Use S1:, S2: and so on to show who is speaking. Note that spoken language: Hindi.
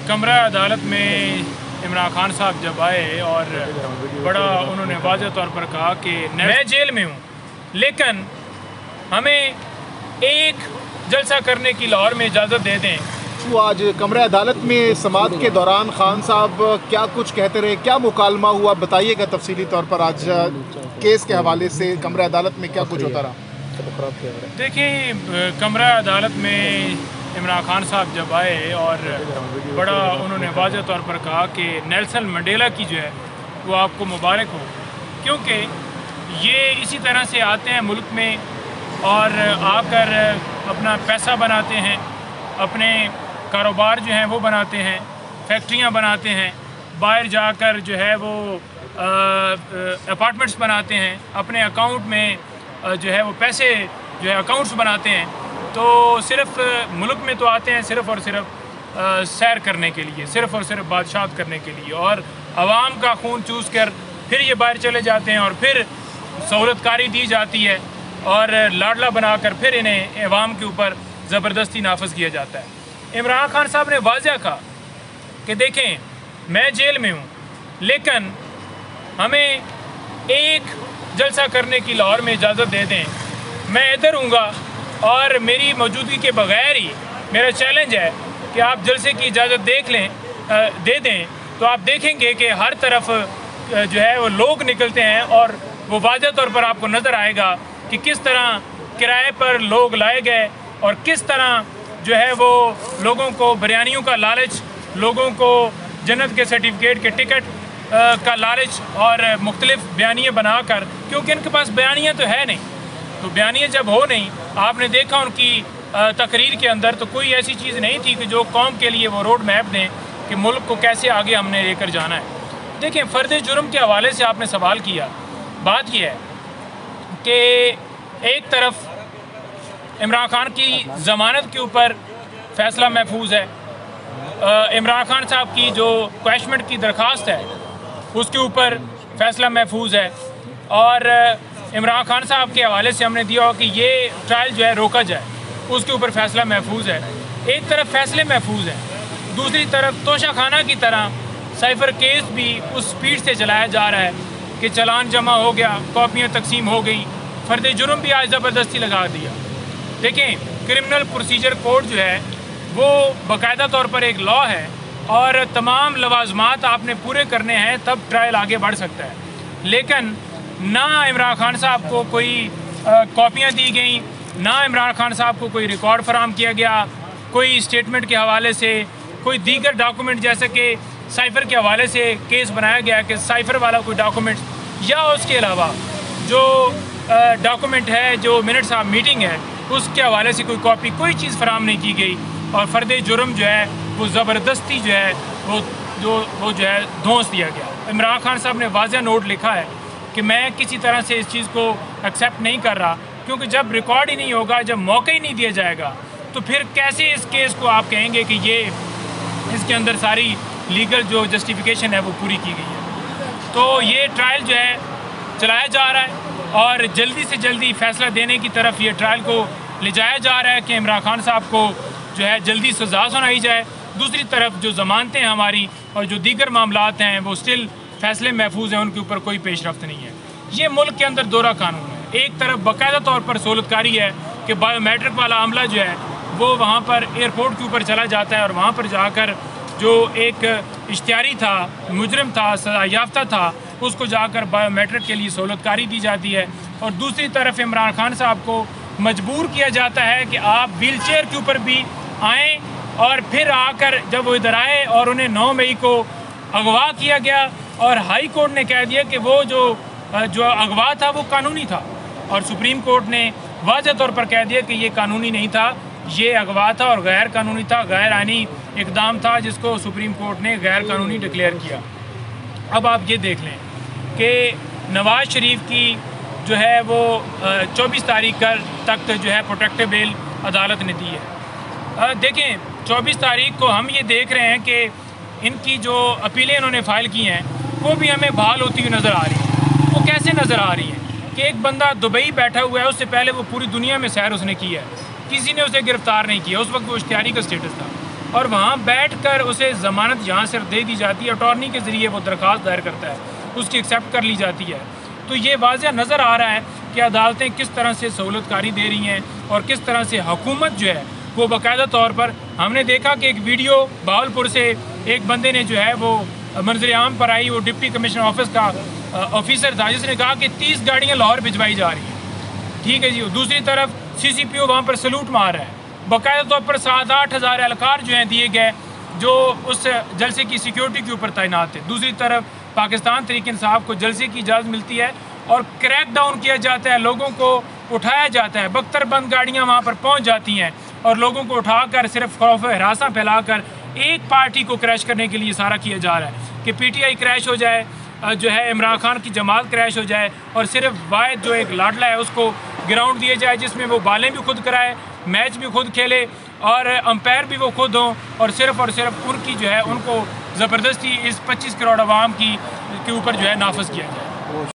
S1: कमरा अदालत में इमरान खान साहब जब आए और बड़ा उन्होंने वाज़ेह तौर पर कहा कि मैं जेल में हूँ, लेकिन हमें एक जलसा करने की लाहौर में इजाज़त दे दें।
S2: तो आज कमरा अदालत में समाअत के दौरान खान साहब क्या कुछ कहते रहे, क्या मुकालमा हुआ, बताइएगा तफसीली तौर पर। आज केस के हवाले से कमरा अदालत में क्या कुछ होता रहा?
S1: देखिए, कमरा अदालत में इमरान खान साहब जब आए और बड़ा उन्होंने वाज़ेह तौर पर कहा कि नेल्सन मंडेला की जो है वो आपको मुबारक हो, क्योंकि ये इसी तरह से आते हैं मुल्क में और आकर अपना पैसा बनाते हैं, अपने कारोबार जो हैं वो बनाते हैं, फैक्ट्रियां बनाते हैं, बाहर जाकर जो है वो अपार्टमेंट्स बनाते हैं, अपने अकाउंट में जो है वो पैसे जो है अकाउंट्स बनाते हैं। तो सिर्फ मुल्क में तो आते हैं सिर्फ़ और सिर्फ सैर करने के लिए, सिर्फ़ और सिर्फ बादशाहत करने के लिए, और आवाम का खून चूस कर फिर ये बाहर चले जाते हैं और फिर सहूलतकारी दी जाती है और लाडला बनाकर फिर इन्हें अवाम के ऊपर ज़बरदस्ती नाफज किया जाता है। इमरान खान साहब ने वाज़ेह कहा कि देखें, मैं जेल में हूँ, लेकिन हमें एक जलसा करने की लाहौर में इजाज़त दे दें। मैं इधर हूँगा और मेरी मौजूदगी के बगैर ही मेरा चैलेंज है कि आप जलसे की इजाज़त दे दें, तो आप देखेंगे कि हर तरफ जो है वो लोग निकलते हैं और वो वाज़ेह तौर पर आपको नज़र आएगा कि किस तरह किराए पर लोग लाए गए और किस तरह जो है वो लोगों को बिरयानियों का लालच, लोगों को जन्नत के सर्टिफिकेट के टिकट का लालच और मुख्तलिफ बयानियाँ बनाकर, क्योंकि इनके पास बयानियाँ तो है नहीं, तो बयानियाँ जब हो नहीं, आपने देखा उनकी तकरीर के अंदर तो कोई ऐसी चीज़ नहीं थी कि जो कौम के लिए वो रोड मैप दें कि मुल्क को कैसे आगे हमने लेकर जाना है। देखिए, फ़र्द जुर्म के हवाले से आपने सवाल किया। बात यह है कि एक तरफ इमरान खान की ज़मानत के ऊपर फ़ैसला महफूज है, इमरान खान साहब की जो क्वैशमेंट की दरख्वास्त है उसके ऊपर फ़ैसला महफूज है, और इमरान खान साहब के हवाले से हमने दिया हो कि ये ट्रायल जो है रोका जाए, उसके ऊपर फ़ैसला महफूज है। एक तरफ फ़ैसले महफूज हैं, दूसरी तरफ तोशाखाना की तरह साइफ़र केस भी उस स्पीड से चलाया जा रहा है कि चालान जमा हो गया, कॉपियाँ तकसीम हो गई, फ़र्द जुर्म भी आज ज़बरदस्ती लगा दिया। देखें, क्रिमिनल प्रोसीजर कोड जो है वो बाकायदा तौर पर एक लॉ है और तमाम लवाजमात आपने पूरे करने हैं तब ट्रायल आगे बढ़ सकता है, लेकिन ना इमरान खान साहब को कोई कॉपियाँ दी गई, ना इमरान खान साहब को कोई रिकॉर्ड फराहम किया गया, कोई स्टेटमेंट के हवाले से, कोई दीगर डॉक्यूमेंट जैसे कि साइफ़र के हवाले से केस बनाया गया कि साइफ़र वाला कोई डॉक्यूमेंट, या उसके अलावा जो डॉक्यूमेंट है, जो मिनट्स ऑफ मीटिंग है, उसके हवाले से कोई कॉपी, कोई चीज़ फराहम नहीं की गई, और फ़र्द जुर्म जो है वो ज़बरदस्ती जो है वो जो है धौंस दिया गया। इमरान खान साहब ने वाज़ेह नोट लिखा है कि मैं किसी तरह से इस चीज़ को एक्सेप्ट नहीं कर रहा, क्योंकि जब रिकॉर्ड ही नहीं होगा, जब मौका ही नहीं दिया जाएगा, तो फिर कैसे इस केस को आप कहेंगे कि ये इसके अंदर सारी लीगल जो जस्टिफिकेशन है वो पूरी की गई है। तो ये ट्रायल जो है चलाया जा रहा है और जल्दी से जल्दी फ़ैसला देने की तरफ ये ट्रायल को ले जाया जा रहा है कि इमरान खान साहब को जो है जल्दी सज़ा सुनाई जाए। दूसरी तरफ जो ज़मानतें हैं हमारी और जो दीगर मामलात हैं वो स्टिल फ़ैसले महफूज हैं, उनके ऊपर कोई पेशरफ्त नहीं है। ये मुल्क के अंदर दोहरा कानून है। एक तरफ बाकायदा तौर पर सहूलतकारी है कि बायोमेट्रिक वाला अमला जो है वो वहाँ पर एयरपोर्ट के ऊपर चला जाता है और वहाँ पर जाकर जो एक इश्तिहारी था, मुजरिम था, सज़ा याफ्ता था, उसको जाकर बायोमेट्रिक के लिए सहूलतकारी दी जाती है, और दूसरी तरफ इमरान खान साहब को मजबूर किया जाता है कि आप व्हील चेयर के ऊपर भी आएँ, और फिर आकर जब वो इधर आए और उन्हें 9 मई को अगवा किया गया और हाई कोर्ट ने कह दिया कि वो जो अगवा था वो कानूनी था, और सुप्रीम कोर्ट ने वाज़ेह तौर पर कह दिया कि ये कानूनी नहीं था, ये अगवा था और गैर कानूनी था, गैर आईनी इकदाम था जिसको सुप्रीम कोर्ट ने गैर कानूनी डिक्लेयर किया। अब आप ये देख लें कि नवाज़ शरीफ की जो है वो 24 तारीख तक जो है प्रोटेक्टिव बेल अदालत ने दी है। देखें, 24 तारीख को हम ये देख रहे हैं कि इनकी जो अपीलें इन्होंने फ़ाइल की हैं वो भी हमें बहाल होती हुई नज़र आ रही हैं। वो कैसे नज़र आ रही हैं कि एक बंदा दुबई बैठा हुआ है, उससे पहले वो पूरी दुनिया में सैर उसने की है, किसी ने उसे गिरफ़्तार नहीं किया, उस वक्त वो इश्तिहारी का स्टेटस था। और वहाँ बैठकर उसे ज़मानत यहाँ सिर्फ दे दी जाती है, अटॉर्नी के ज़रिए वो दरख्वास्त दायर करता है, उसकी एक्सेप्ट कर ली जाती है। तो ये वाज़ह नज़र आ रहा है कि अदालतें किस तरह से सहूलतकारी दे रही हैं और किस तरह से हुकूमत जो है वो बाकायदा तौर पर, हमने देखा कि एक वीडियो बहावलपुर से एक बंदे ने जो है वो मंजर आम पर आई, वो डिप्टी कमिश्नर ऑफिस का ऑफिसर था, जिसने कहा कि 30 गाड़ियाँ लाहौर भिजवाई जा रही हैं। ठीक है जी। दूसरी तरफ CCPO वहाँ पर सलूट मार रहा है। बाकायदा तौर पर 7-8 हज़ार एहलकार जो हैं दिए गए जो उस जलसे की सिक्योरिटी के ऊपर तैनात थे। दूसरी तरफ पाकिस्तान तहरीक इंसाफ को जलसे की इजाज़त मिलती है और क्रैक डाउन किया जाता है, लोगों को उठाया जाता है, बख्तरबंद गाड़ियाँ वहाँ पर पहुँच जाती हैं और लोगों को उठाकर सिर्फ खौफ हरासा फैलाकर एक पार्टी को क्रैश करने के लिए सारा किया जा रहा है कि PTI क्रैश हो जाए, जो है इमरान खान की जमात क्रैश हो जाए और सिर्फ वाहिद जो एक लाडला है उसको ग्राउंड दिए जाए जिसमें वो बालें भी खुद कराए, मैच भी खुद खेले और अंपायर भी वो खुद हों और सिर्फ उनकी जो है उनको ज़बरदस्ती इस 25 करोड़ आवाम के ऊपर जो है नाफज किया जाए।